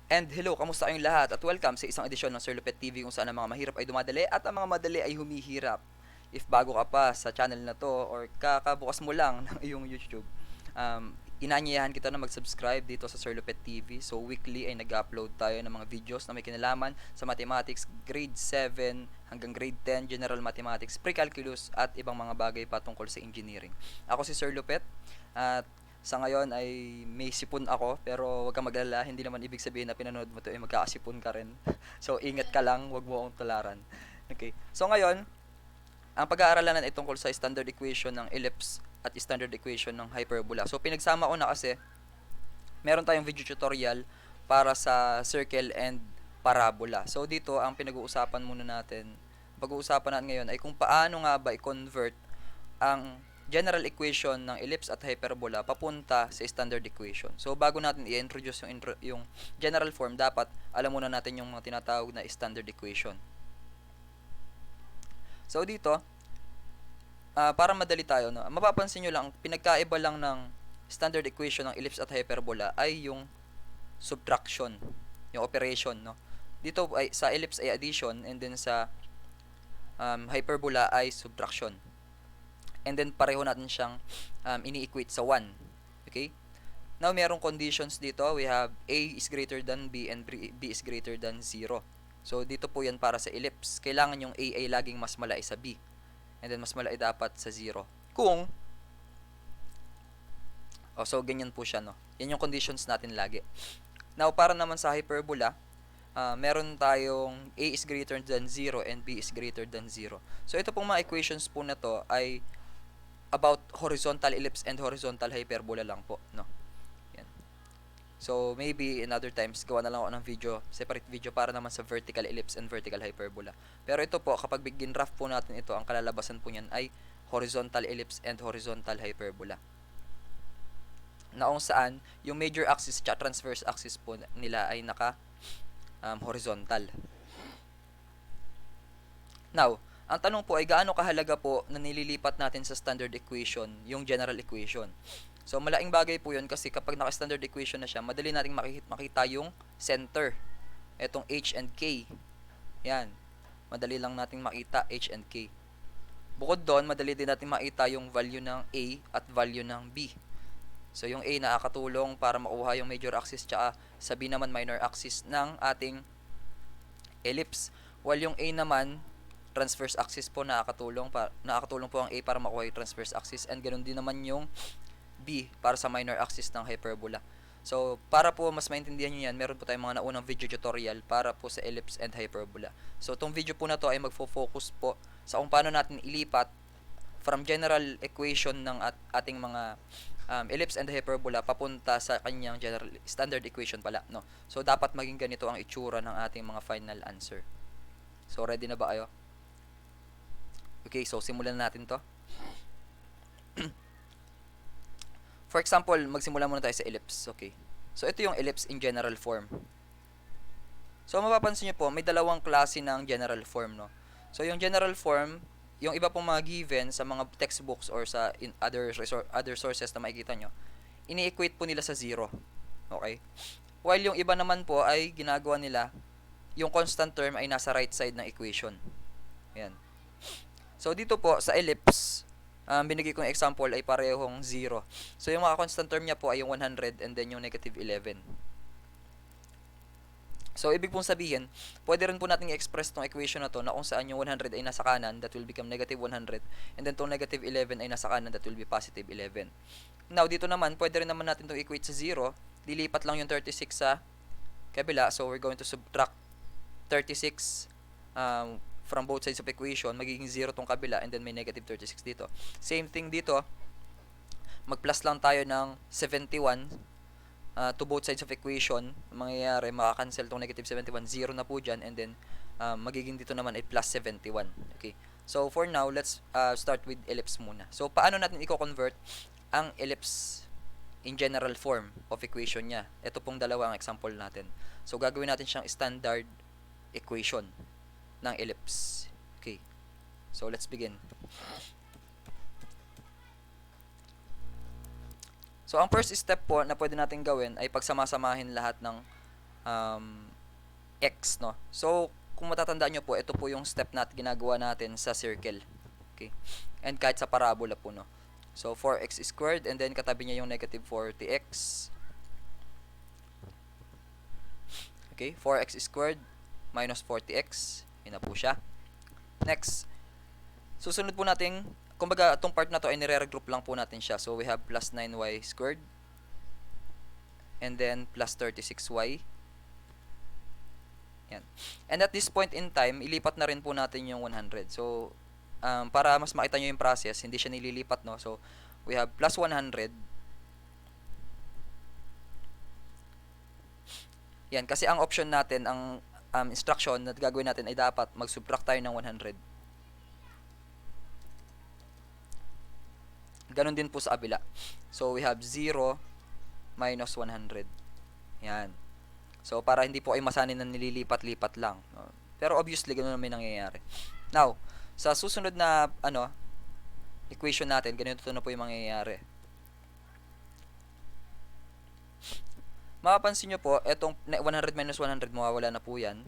And hello, kamusta kayong lahat at welcome sa isang edisyon ng Sir Lupet TV kung saan ang mga mahirap ay dumadali at ang mga madali ay humihirap. If bago ka pa sa channel na to or kakabukas mo lang ng iyong YouTube, inaanyayahan kita na mag-subscribe dito sa Sir Lupet TV. So weekly ay nag-upload tayo ng mga videos na may kinalaman sa mathematics grade 7 hanggang grade 10, general mathematics, pre-calculus at ibang mga bagay patungkol sa engineering. Ako si Sir Lupet at sa ngayon ay may sipon ako, pero wag kang maglala, hindi naman ibig sabihin na pinanood mo to ay magkakasipon ka rin. So ingat ka lang, wag mo akong tularan. Okay. So ngayon, ang pag-aaralan natin tungkol sa standard equation ng ellipse at standard equation ng hyperbola. So pinagsama ko na kasi meron tayong video tutorial para sa circle and parabola. So dito ang pinag-uusapan muna natin, pag-uusapan natin ngayon ay kung paano nga ba i-convert ang general equation ng ellipse at hyperbola papunta sa standard equation. So bago natin i-introduce yung general form, dapat alam muna natin yung mga tinatawag na standard equation. So dito, para madali tayo, no, mapapansin nyo lang, pinagkaiba lang ng standard equation ng ellipse at hyperbola ay yung subtraction, yung operation. No? Dito ay, sa ellipse ay addition, and then sa hyperbola ay subtraction. And then pareho natin siyang ini-equate sa 1. Okay? Now, merong conditions dito. We have A is greater than B and B is greater than 0. So, dito po yan para sa ellipse. Kailangan yung A ay laging mas malaki sa B. And then, mas malaki dapat sa 0. Kung, so, ganyan po siya, no? Yan yung conditions natin lagi. Now, para naman sa hyperbola, meron tayong A is greater than 0 and B is greater than 0. So, ito pong mga equations po na to ay about horizontal ellipse and horizontal hyperbola lang po, no? Yan. So, maybe in other times, gawa na lang ako ng video, separate video para naman sa vertical ellipse and vertical hyperbola. Pero ito po, kapag begin rough po natin ito, ang kalalabasan po niyan ay horizontal ellipse and horizontal hyperbola. Na kung saan, yung major axis at transverse axis po nila ay naka horizontal. Now, ang tanong po ay gaano kahalaga po na nililipat natin sa standard equation yung general equation. So, malaking bagay po yun kasi kapag naka-standard equation na siya, madali nating makita yung center. Etong H and K. Yan. Madali lang nating makita H and K. Bukod doon, madali din natin makita yung value ng A at value ng B. So, yung A nakakatulong para makuha yung major axis, tsaka sa B naman minor axis ng ating ellipse. While yung A naman, transverse axis po, nakakatulong po ang A para makuha yung transverse axis, and ganoon din naman yung B para sa minor axis ng hyperbola. So, para po mas maintindihan nyo yan, meron po tayong mga naunang video tutorial para po sa ellipse and hyperbola. So, itong video po na to ay magfo-focus po sa kung paano natin ilipat from general equation ng ating mga ellipse and hyperbola papunta sa kanyang general standard equation pala, no? So, dapat maging ganito ang itsura ng ating mga final answer. So, ready na ba kayo? Okay, so simulan natin to. For example, magsimula muna tayo sa ellipse. Okay. So, ito yung ellipse in general form. So, mapapansin nyo po, may dalawang klase ng general form, no? So, yung general form, yung iba pong mga given sa mga textbooks or sa other sources na makikita nyo, ini-equate po nila sa 0. Okay? While yung iba naman po ay ginagawa nila, yung constant term ay nasa right side ng equation. Ayan. So, dito po, sa ellipse, binigay kong example ay parehong 0. So, yung mga constant term niya po ay yung 100 and then yung negative 11. So, ibig pong sabihin, pwede rin po natin i-express tong equation na to na kung saan yung 100 ay nasa kanan, that will become negative 100, and then tong negative 11 ay nasa kanan, that will be positive 11. Now, dito naman, pwede rin naman natin itong equate sa 0. Dilipat lang yung 36 sa kabila. So, we're going to subtract 36 from both sides of equation, magiging 0 tong kabila, and then may negative 36 dito. Same thing dito, mag-plus lang tayo ng 71 to both sides of equation. Mangyayari, makakancel tong negative 71, 0 na po dyan, and then magiging dito naman ay plus 71. Okay. So, for now, let's start with ellipse muna. So, paano natin i-convert ang ellipse in general form of equation niya? Ito pong dalawang example natin. So, gagawin natin siyang standard equation ng ellipse. Okay. So, let's begin. So, ang first step po na pwede natin gawin ay pagsamasamahin lahat ng um, x, no? So, kung matatandaan nyo po, ito po yung step ginagawa natin sa circle. Okay? And kahit sa parabola po, no? So, 4x squared, and then katabi niya yung negative 40x. Okay? 4x squared minus 40x. Yun na po siya. Next, susunod po natin, kumbaga, itong part na to ay nire-regroup lang po natin siya. So, we have plus 9y squared, and then plus 36y. Yan. And at this point in time, ilipat na rin po natin yung 100. So, para mas makita nyo yung process, hindi siya nililipat, no? So, we have plus 100. Yan, kasi ang option natin, ang instruction na gagawin natin ay dapat mag-subtract tayo ng 100. Ganon din po sa kabila. So, we have 0 minus 100. Yan. So, para hindi po ay masanin na nililipat-lipat lang. Pero obviously, ganoon naman nangyayari. Now, sa susunod na equation natin, ganito na po yung mangyayari. Mapapansin nyo po, etong 100 minus 100, mawawala na po yan.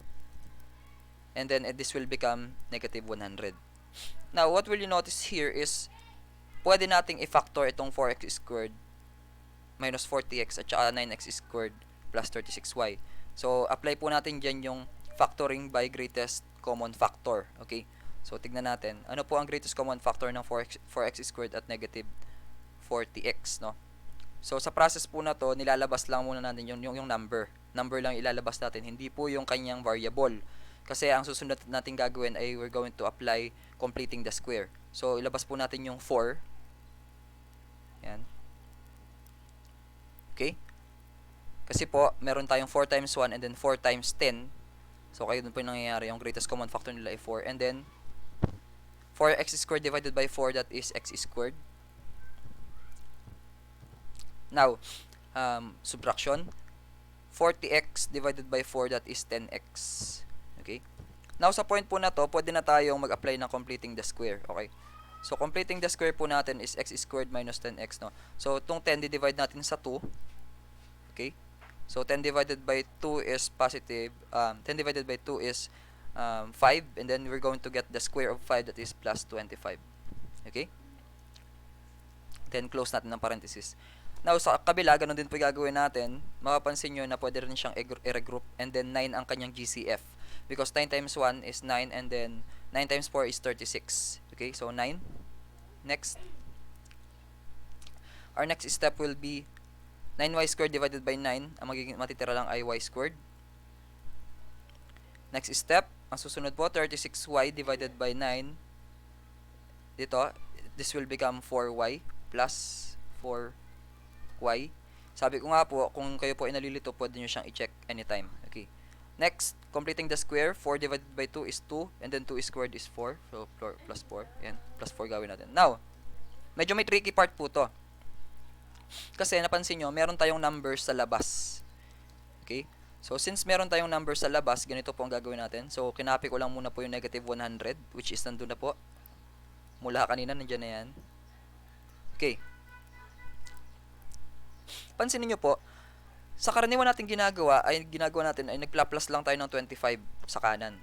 And then, this will become negative 100. Now, what will you notice here is, pwede nating i-factor itong 4x squared minus 40x at saka 9x squared plus 36y. So, apply po natin dyan yung factoring by greatest common factor. Okay? So, tignan natin. Ano po ang greatest common factor ng 4x squared at negative 40x, no? So, sa process po na to, nilalabas lang muna natin yung number. Number lang ilalabas natin, hindi po yung kanyang variable. Kasi ang susunod natin gagawin ay we're going to apply completing the square. So, ilabas po natin yung 4. Yan. Okay? Kasi po, meron tayong 4 times 1 and then 4 times 10. So, kayo dun po yung nangyayari. Yung greatest common factor nila ay 4. And then, 4x squared divided by 4, that is x squared. Now, subtraction. 40x divided by 4, that is 10x. Okay? Now, sa point po na to, pwede na tayong mag-apply ng completing the square. Okay? So, completing the square po natin is x squared minus 10x, no? So, itong 10, di-divide natin sa 2. Okay? So, 10 divided by 2 is positive. 10 divided by 2 is 5. And then, we're going to get the square of 5, that is plus 25. Okay? Then, close natin ng parenthesis. Now, sa kabila, ganun din po gagawin natin. Mapapansin nyo na pwede rin siyang i-regroup. And then, 9 ang kanyang GCF. Because 9 times 1 is 9. And then, 9 times 4 is 36. Okay? So, 9. Next. Our next step will be 9y squared divided by 9. Ang magiging matitira lang ay y squared. Next step. Ang susunod po, 36y divided by 9. Dito, this will become 4y plus 4y. Sabi ko nga po, kung kayo po ay nalilito, pwede nyo siyang i-check anytime. Okay. Next, completing the square, 4 divided by 2 is 2, and then 2 squared is 4. So, plus 4. Yan, plus 4 gawin natin. Now, medyo may tricky part po to. Kasi, napansin nyo, meron tayong numbers sa labas. Okay? So, since meron tayong numbers sa labas, ganito po ang gagawin natin. So, kinapi ko lang muna po yung negative 100, which is nandun na po. Mula kanina, nandiyan na yan. Okay. Pansinin nyo po, sa karaniwan natin ginagawa natin ay nagpla-plus lang tayo ng 25 sa kanan.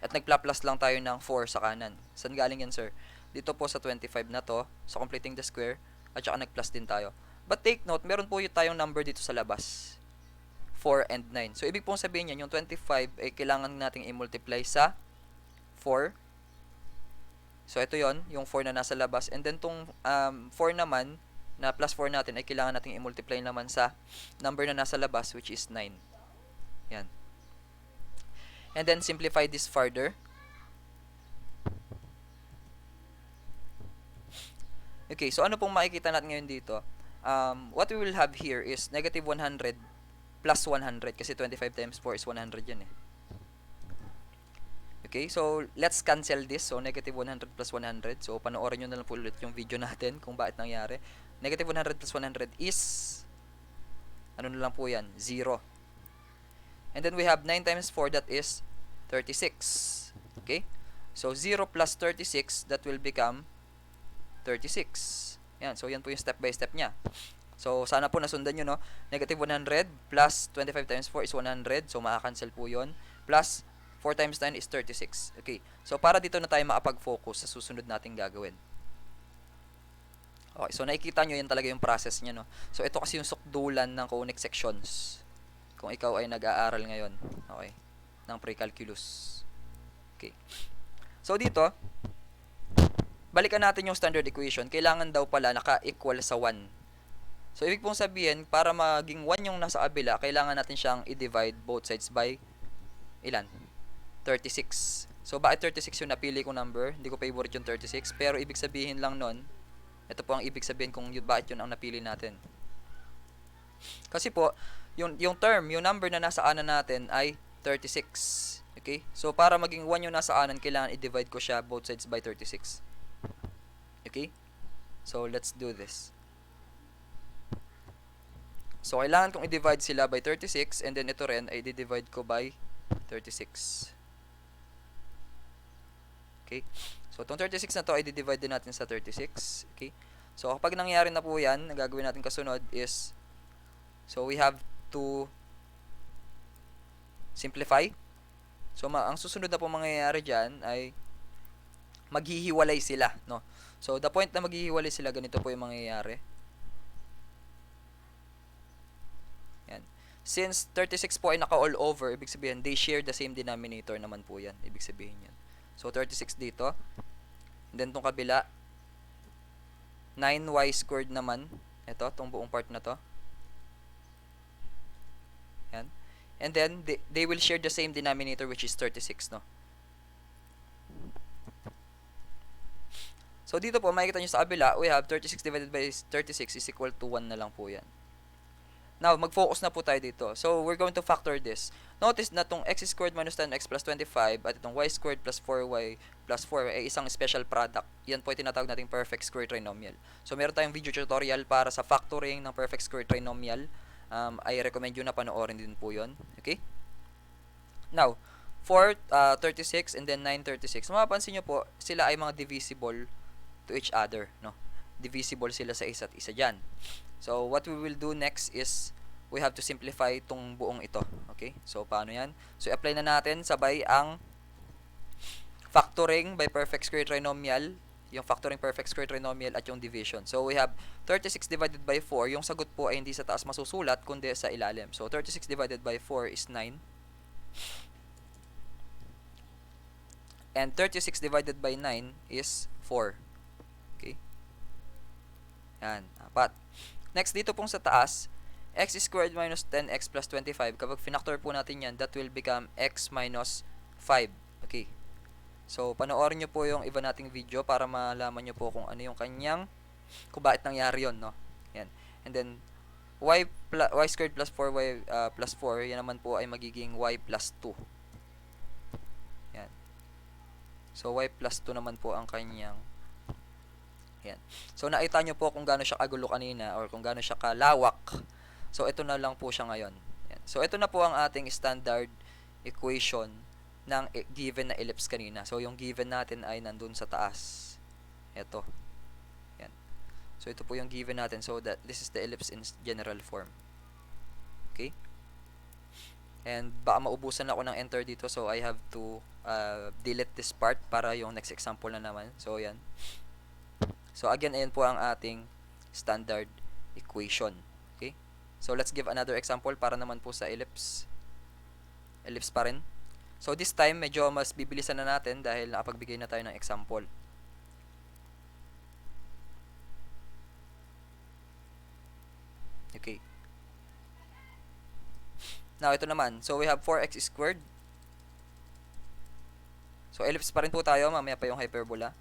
At nagpla-plus lang tayo ng 4 sa kanan. Saan galing yan, sir? Dito po sa 25 na to, sa completing the square, at saka nag-plus din tayo. But take note, meron po tayong number dito sa labas. 4 and 9. So, ibig pong sabihin yan, yung 25 ay kailangan nating i-multiply sa 4. So, ito yon yung 4 na nasa labas. And then, tong 4 naman, na plus 4 natin, ay kailangan nating i-multiply naman sa number na nasa labas, which is 9. Yan. And then, simplify this further. Okay, so ano pong makikita natin ngayon dito? What we will have here is negative 100 plus 100, kasi 25 times 4 is 100 yan eh. Okay, so let's cancel this. So, negative 100 plus 100. So, panoorin nyo na lang po ulit yung video natin kung bakit nangyari. Negative 100 plus 100 is, ano na lang po yan? 0. And then, we have 9 times 4, that is 36. Okay? So, 0 plus 36, that will become 36. Yan. So, yan po yung step by step niya. So, sana po nasundan nyo, no? Negative 100 plus 25 times 4 is 100. So, makakancel po yun. Plus 4 times 9 is 36. Okay. So, para dito na tayo makapag-focus sa susunod nating gagawin. Okay. So, nakikita nyo yan talaga yung process niya, no? So, ito kasi yung sukdulan ng conic sections. Kung ikaw ay nag-aaral ngayon. Okay. Ng pre-calculus. Okay. So, dito, balikan natin yung standard equation. Kailangan daw pala naka-equal sa 1. So, ibig pong sabihin, para maging 1 yung nasa kabila, kailangan natin siyang i-divide both sides by ilan? 36. So, bakit 36 yung napili kong number? Hindi ko favorite yung 36. Pero, ibig sabihin lang nun, ito po ang ibig sabihin kung bakit yun ang napili natin. Kasi po, yung term, yung number na nasa kanan natin ay 36. Okay? So, para maging 1 yung nasa kanan, kailangan i-divide ko siya both sides by 36. Okay? So, let's do this. So, kailangan kong i-divide sila by 36 and then ito rin ay i-divide ko by 36. Okay? So, itong 36 na to ay i-divide din natin sa 36. Okay? So, kapag nangyari na po yan, ang gagawin natin kasunod is, so, we have to simplify. So, ang susunod na po mangyayari dyan ay maghihiwalay sila, no? So, the point na maghihiwalay sila, ganito po yung mangyayari. Yan. Since 36 po ay naka-all over, ibig sabihin, they share the same denominator naman po yan. Ibig sabihin yan. So, 36 dito. And then, itong kabila, 9y squared naman. Ito, itong buong part na to. Yan. And then, they will share the same denominator, which is 36, no? So, dito po, makikita nyo sa kabila, we have 36 divided by 36 is equal to 1 na lang po yan. Now, mag-focus na po tayo dito. So, we're going to factor this. Notice na itong x squared minus 10x plus 25 at itong y squared plus 4y plus 4 ay isang special product. Yan po ay tinatawag nating perfect square trinomial. So, meron tayong video tutorial para sa factoring ng perfect square trinomial. I recommend you na panoorin din po yun. Okay? Now, 4, 36 and then 9, 36. Mapapansin nyo po, sila ay mga divisible to each other, no? Divisible sila sa isa't isa dyan. So, what we will do next is we have to simplify itong buong ito. Okay? So, paano yan? So, apply na natin sabay ang factoring by perfect square trinomial, yung factoring perfect square trinomial at yung division. So, we have 36 divided by 4. Yung sagot po ay hindi sa taas masusulat, kundi sa ilalim. So, 36 divided by 4 is 9. And 36 divided by 9 is 4. Okay? Yan, 4. Next, dito pong sa taas, x squared minus 10x plus 25. Kapag finactor po natin yan, that will become x minus 5. Okay. So, panoorin nyo po yung iba nating video para malaman nyo po kung ano yung kanyang, kung bakit nangyari yun, no? Yan. And then, y squared plus 4y plus 4, yan naman po ay magiging y plus 2. Yan. So, y plus 2 naman po ang kanyang. Yan. So, nakita nyo po kung gaano siya kagulo kanina or kung gaano siya kalawak. So, ito na lang po siya ngayon. Yan. So, ito na po ang ating standard equation ng given na ellipse kanina. So, yung given natin ay nandun sa taas. Ito. Yan. So, ito po yung given natin. So, this is the ellipse in general form. Okay? And baka maubusan ako ng enter dito. So, I have to delete this part para yung next example na naman. So, yan. So, again, ayan po ang ating standard equation. Okay? So, let's give another example para naman po sa ellipse. Ellipse pa rin. So, this time, medyo mas bibilisan na natin dahil nakapagbigay na tayo ng example. Okay. Now, ito naman. So, we have 4x squared. So, ellipse pa rin po tayo. Mamaya pa yung hyperbola.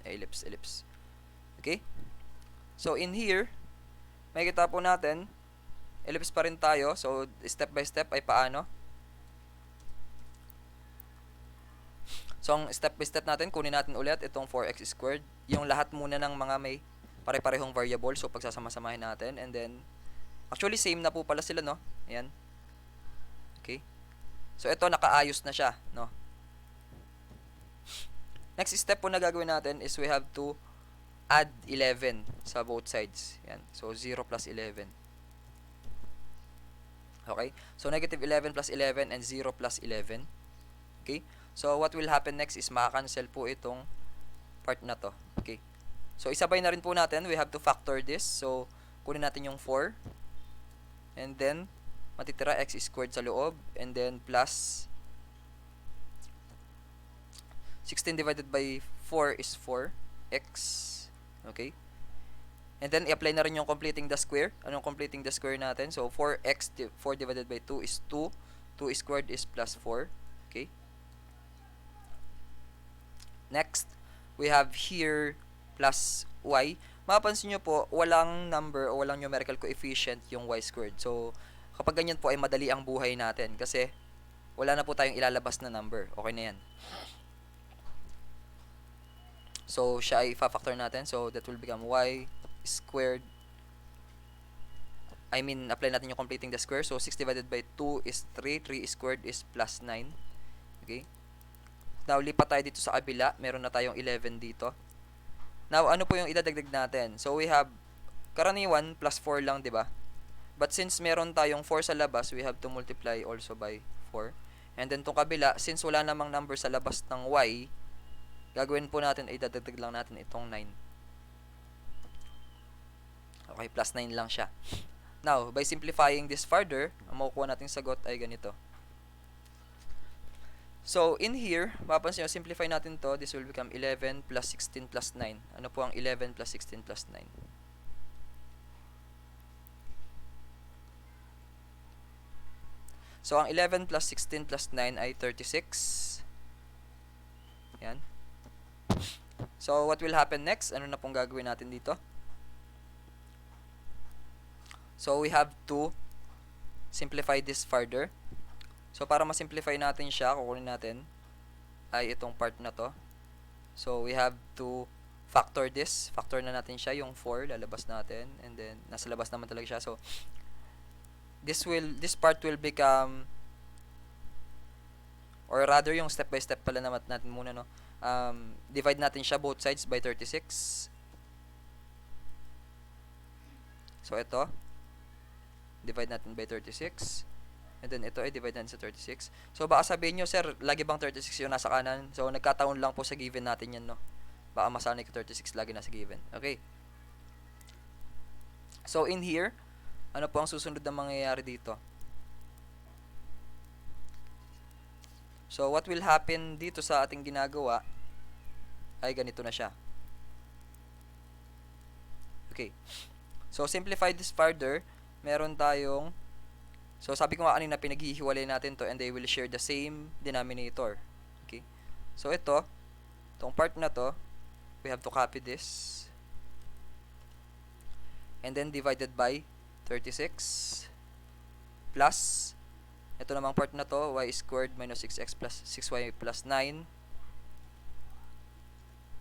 Ellipse, ellipse. Okay? So, in here, makikita po natin, ellipse pa rin tayo. So, step by step ay paano? So, ang step by step natin, kunin natin ulit itong 4x squared. Yung lahat muna ng mga may pare-parehong variable. So, pagsasama-samahin natin. And then, actually, same na po pala sila, no? Ayan. Okay? So, ito, nakaayos na siya, no? Next step po na gagawin natin is we have to add 11 sa both sides. Yan. So, 0 plus 11. Okay? So, negative 11 plus 11 and 0 plus 11. Okay? So, what will happen next is makakancel po itong part na to. Okay? So, isabay na rin po natin. We have to factor this. So, kunin natin yung 4. And then, matitira x squared sa loob. And then, plus 16 divided by 4 is 4x. Okay? And then, i-apply na rin yung completing the square. Anong completing the square natin? So, 4x, 4 divided by 2 is 2. 2 squared is plus 4. Okay? Next, we have here plus y. Mapapansin nyo po, walang number o walang numerical coefficient yung y squared. So, kapag ganyan po ay madali ang buhay natin kasi wala na po tayong ilalabas na number. Okay na yan. So, siya ay fa-factor natin. So, that will become y squared. Apply natin yung completing the square. So, 6 divided by 2 is 3. 3 squared is plus 9. Okay? Now, lipat tayo dito sa kabila. Meron na tayong 11 dito. Now, ano po yung idadagdag natin? So, we have, karaniwan, plus 4 lang, di ba? But since meron tayong 4 sa labas, we have to multiply also by 4. And then, itong kabila, since wala namang number sa labas ng y, gagawin po natin, ay dadagdag lang natin itong 9. Okay, plus 9 lang siya. Now, by simplifying this further, ang makukuha nating sagot ay ganito. So, in here, mapapansin nyo, simplify natin to. This will become 11 plus 16 plus 9. Ano po ang 11 plus 16 plus 9? So, ang 11 plus 16 plus 9 ay 36. Yan. So, what will happen next? Ano na pong gagawin natin dito? So, we have to simplify this further. So, para ma-simplify natin siya, kukunin natin ay itong part na to. So, we have to factor this. Factor na natin siya, yung 4, lalabas natin. And then, nasa labas naman talaga siya. So, this part will become, or rather, yung step by step pala naman natin muna, no? Divide natin siya both sides by 36. So, ito. Divide natin by 36. And then, ito ay divide natin sa 36. So, baka sabihin nyo, sir, lagi bang 36 yung nasa kanan? So, nagkataon lang po sa given natin yan, no? Baka masanay ko 36 lagi nasa given. Okay. So, in here, ano po ang susunod na mangyayari dito? So, what will happen dito sa ating ginagawa ay ganito na siya. Okay. So, simplify this further. Meron tayong, so sabi ko nga kanina, pinaghihiwalay natin to and they will share the same denominator. Okay. So, itong part na to, we have to copy this. And then, divided by 36 plus, ito namang part na to, y squared minus 6x plus 6y plus 9.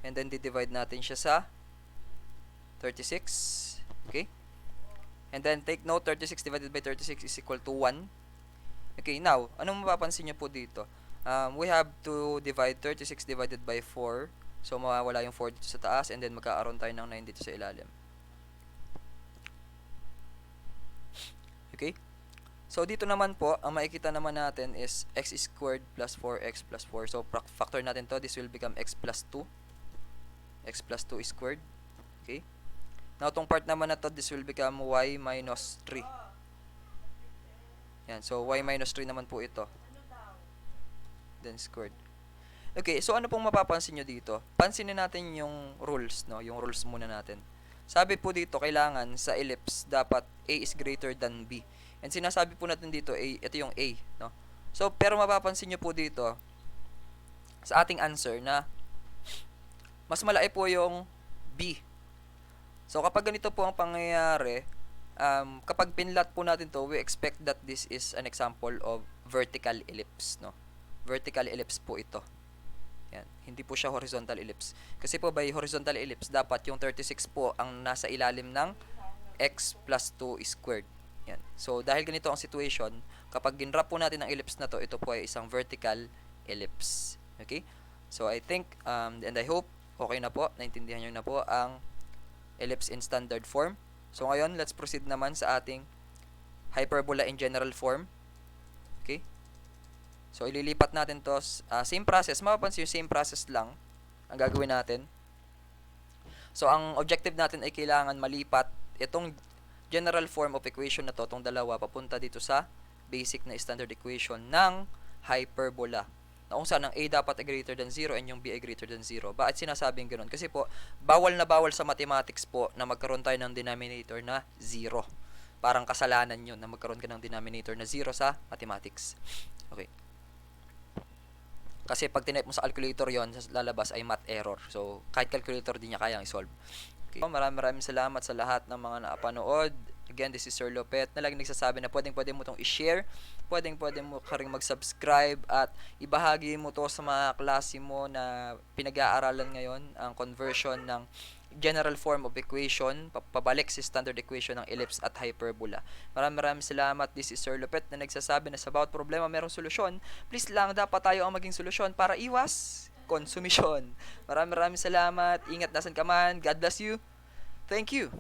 And then, di-divide natin siya sa 36. Okay? And then, take note, 36 divided by 36 is equal to 1. Okay, now, anong mapapansin nyo po dito? We have to divide 36 divided by 4. So, mawawala yung 4 dito sa taas and then magkakaroon tayo ng 9 dito sa ilalim. Okay? So, dito naman po, ang makikita naman natin is x squared plus 4x plus 4. So, factor natin to. This will become x plus 2. X plus 2 squared. Okay? Now, itong part naman na to, this will become y minus 3. Yan. So, y minus 3 naman po ito. Then, squared. Okay. So, ano pong mapapansin nyo dito? Pansinin natin yung rules, no? Yung rules muna natin. Sabi po dito, kailangan sa ellipse, dapat a is greater than b. And sinasabi po natin dito, ito yung a, no? So, pero mapapansin nyo po dito, sa ating answer na, mas malaki po yung b. So, kapag ganito po ang pangyayari, kapag pinlat po natin to, we expect that this is an example of vertical ellipse, no? Vertical ellipse po ito. Yan. Hindi po siya horizontal ellipse. Kasi po by horizontal ellipse, dapat yung 36 po ang nasa ilalim ng x plus 2 squared. Yan. So, dahil ganito ang situation, kapag ginrap po natin ang ellipse na to, ito po ay isang vertical ellipse. Okay? So, I think, and I hope, okay na po, naintindihan nyo na po ang ellipse in standard form. So ngayon, let's proceed naman sa ating hyperbola in general form. Okay? So ililipat natin to, same process, mapapansin yung same process lang ang gagawin natin. So ang objective natin ay kailangan malipat itong general form of equation na to, itong dalawa, papunta dito sa basic na standard equation ng hyperbola, na kung saan ang a dapat ay greater than 0 and yung b ay greater than 0. Bakit sinasabing ganoon? Kasi po, bawal na bawal sa mathematics po na magkaroon tayo ng denominator na 0. Parang kasalanan yun na magkaroon ka ng denominator na 0 sa mathematics. Okay. Kasi pag tinype mo sa calculator yon, lalabas ay math error. So, kahit calculator din niya kayang i-solve. Okay. Maraming salamat sa lahat ng mga napanood. Again, this is Sir Lopet na laging nagsasabi na pwedeng mo itong i-share, pwedeng mo ka rin mag-subscribe at ibahagi mo to sa mga klase mo na pinag-aaralan ngayon ang conversion ng general form of equation pabalik sa standard equation ng ellipse at hyperbola. Maraming salamat. This is Sir Lopet na nagsasabi na sa bawat problema merong solusyon. Please lang, dapat tayo ang maging solusyon para iwas konsumisyon. Maraming salamat. Ingat nasan ka man. God bless you. Thank you.